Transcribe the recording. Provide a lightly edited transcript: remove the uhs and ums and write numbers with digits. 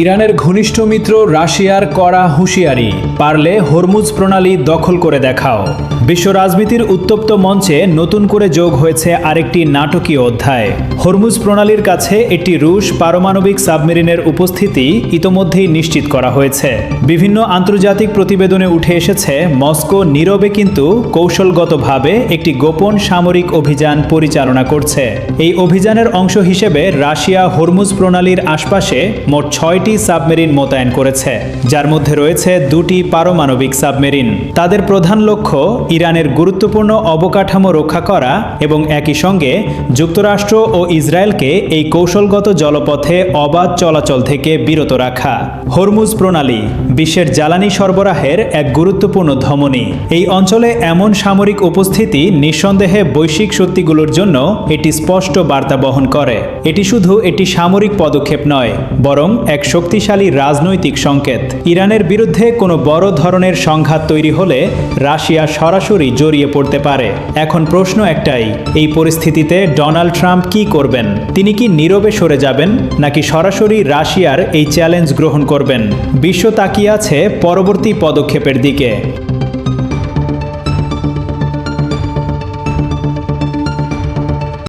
ইরানের ঘনিষ্ঠ মিত্র রাশিয়ার কড়া হুঁশিয়ারি, পারলে হরমুজ প্রণালী দখল করে দেখাও। বিশ্ব রাজনীতির উত্তপ্ত মঞ্চে নতুন করে যোগ হয়েছে আরেকটি নাটকীয় অধ্যায়। হরমুজ প্রণালীর কাছে একটি রুশ পারমাণবিক সাবমেরিনের উপস্থিতি ইতোমধ্যেই নিশ্চিত করা হয়েছে। বিভিন্ন আন্তর্জাতিক প্রতিবেদনে উঠে এসেছে মস্কো নীরবে কিন্তু কৌশলগতভাবে একটি গোপন সামরিক অভিযান পরিচালনা করছে। এই অভিযানের অংশ হিসেবে রাশিয়া হরমুজ প্রণালীর আশপাশে মোট 6টি সাবমেরিন মোতায়েন করেছে, যার মধ্যে রয়েছে 2টি পারমাণবিক সাবমেরিন। তাদের প্রধান লক্ষ্য ইরানের গুরুত্বপূর্ণ অবকাঠামো রক্ষা করা এবং একই সঙ্গে যুক্তরাষ্ট্র ও ইসরায়েলকে এই কৌশলগত জলপথে অবাধ চলাচল থেকে বিরত রাখা। হরমুজ প্রণালী বিশ্বের জ্বালানি সরবরাহের এক গুরুত্বপূর্ণ ধমনী। এই অঞ্চলে এমন সামরিক উপস্থিতি নিঃসন্দেহে বৈশ্বিক শক্তিগুলোর জন্য এটি স্পষ্ট বার্তা বহন করে। এটি শুধু একটি সামরিক পদক্ষেপ নয়, বরং এক শক্তিশালী রাজনৈতিক সংকেত। ইরানের বিরুদ্ধে কোনো বড় ধরনের সংঘাত তৈরি হলে রাশিয়া সরাসরি জড়িয়ে পড়তে পারে। এখন প্রশ্ন একটাই, এই পরিস্থিতিতে ডোনাল্ড ট্রাম্প কি করবেন? তিনি কি নীরবে সরে যাবেন, নাকি সরাসরি রাশিয়ার এই চ্যালেঞ্জ গ্রহণ করবেন? বিশ্ব তাকিয়ে আছে পরবর্তী পদক্ষেপের দিকে।